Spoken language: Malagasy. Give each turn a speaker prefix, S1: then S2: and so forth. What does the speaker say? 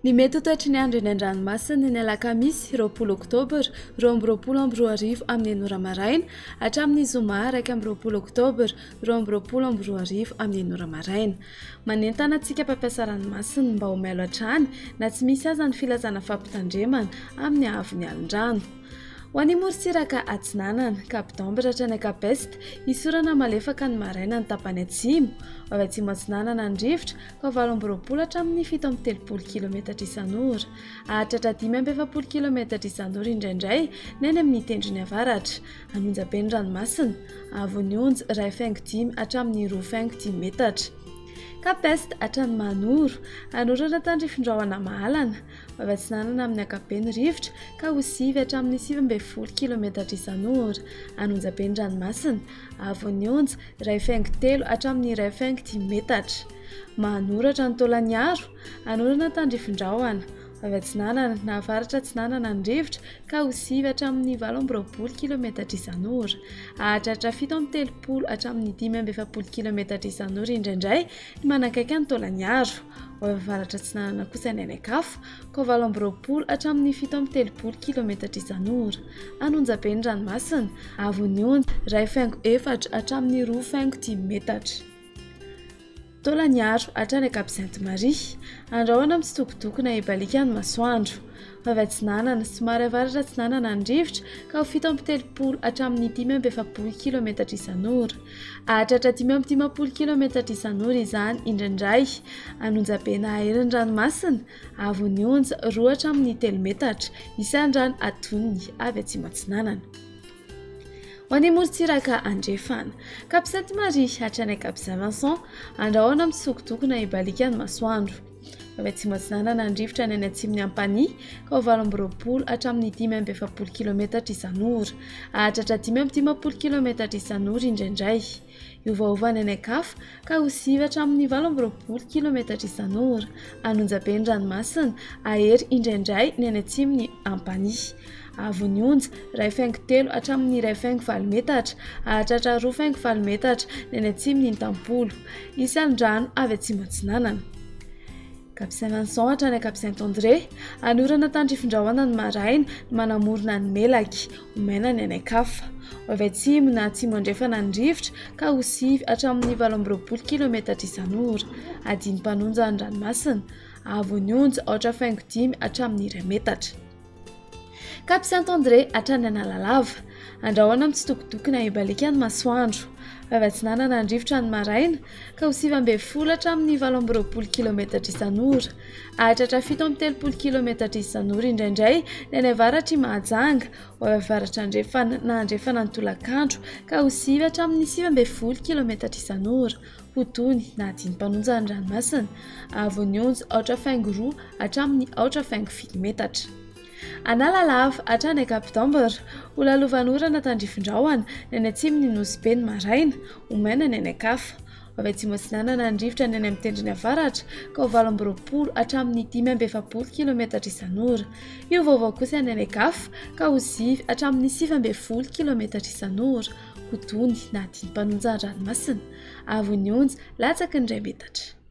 S1: Ny mety ho toetry ny andro eny an-dranomasina ny alakamisy 20 oktobra 2024 amin'ny enora maraina hatramin'ny zoma 1 oktobra 2024 amin'ny enora maraina. Manentana antsika mpampiasa ranomasina mba ho mailo hatrany na tsy misy aza ny filazana fampitandremana amin'ny haavon'ny alin-drano. Ho an'ny Moritsiraka Atsinanana, Kapidambra hatrany Akapesta, isorana malefaka ny maraina ny tapany atsimo, avy atsimo Atsinanana ny rivotra ka 8 hatramin'ny 7 kilometatra isan'ora, hahatratra 5 kilometatra isan'ora indraindray ny any amin'ny tendrony avaratra, anonjaben'ny ranomasina, avon'ny onja 1,5 hatramin'ny 2,5 metatra. Kapesta hatrany Manoro, anorana tandrifindraona mahalana, avy Atsinanana amin'ny akaben'ny rivotra ka ho 7 hatramin'ny 7 kilometatra isan'ora, anonjaben'ny ranomasina, avon'ny onja 1,5 hatramin'ny 1,5 metatra. Manoratra ny Taolagnaro, anorana tandrifindraona, avy Atsinanana na avaratra Atsinanana ny rivotra ka ho 7 hatramin'ny 18 kilometatra isan'ora, hahatratra 7 hatramin'ny 15 kilometatra isan'ora indraindray ny manakaiky ny Taolagnaro, avy avaratra Atsinanana kosa ny anakafo ka 18 hatramin'ny 17 kilometatra isan'ora, anonjaben'ny ranomasina, avon'ny onja 1,4 hatramin'ny 2,5 metatra. Taolagnaro hatrany Cap-Sainte-Marie, andrahoana mitsitokotoko na ibalika ny masoandro, avy Atsinanana somary avaratra Atsinanana ny rivotra ka ho 17 hatramin'ny 15 kilometatra isan'ora, hahatratra 15 kilometatra isan'ora izany indraindray, anonjabena aherin'ny ranomasina, avon'ny onja 2 hatramin'ny 3 metatra, isan'andrany atonony avy atsimo Atsinanana. Ho an'ny Moritsiraka Andrefana, Cap-Sainte-Marie hatrany Cap-Saint-Vincent, andrahoana mitsitokotoko na ibalika ny masoandro, avy atsimo Atsinanana ny rivotra ny any atsimony Ampania ka ho 18 hatramin'ny 15 kilometatra isan'ora, hahatratra 15 kilometatra isan'ora indraindray, iovaova ny anakafa ka ho 7 hatramin'ny 18 kilometatra isan'ora, anonjaben'ny ranomasina, ahery indraindray ny any atsimony Ampania, avon'ny onja 1,5 hatramin'ny 1,5 metatra, hahatratra 2,5 metatra ny any atsimony Tampolo, isan'andrano avy atsimo Atsinanana. Cap-Saint-Vincent hatrany Cap-Saint-André, anorana tandrifindraona ny maraina ny manamorona ny melaky, ho maina ny anakafa, avy atsimo na atsimo andrefana ny rivotra ka ho 7 hatramin'ny 18 kilometatra isan'ora, adiny mpanonja ny ranomasina, avon'ny onja 4,5 hatramin'ny 2 metatra. Cap-Saint-André hatrany Analalava, andrahoana mitsitokotoko na ibalika ny masoandro, avy Atsinanana ny rivotra ny maraina ka ho 7 hatramin'ny 18 kilometatra isan'ora, hahatratra 17 kilometatra isan'ora indraindray ny any avaratra Mahajanga, avy avaratra andrefana ny Tolakandro ka ho 7 hatramin'ny 17 kilometatra isan'ora, ho tony na adiny mpanonja ny ranomasina, avon'ny onja 4,2 hatramin'ny 4,5 metatra. Analalava hatrany Kapidambra, ho lalovan'orana tandrifindraona ny any atsimony Nosy ny maraina, ho maina ny anakafa, avy atsimo Atsinanana ny rivotra ny any amin'ny tendrony avaratra ka ho 18 hatramin'ny 15 kilometatra isan'ora, iovaova kosa ny anakafa ka ho 7 hatramin'ny 17 kilometatra isan'ora, ho tony na adiny mpanonja ny ranomasina, avon'ny onja latsaky ny 2 metatra.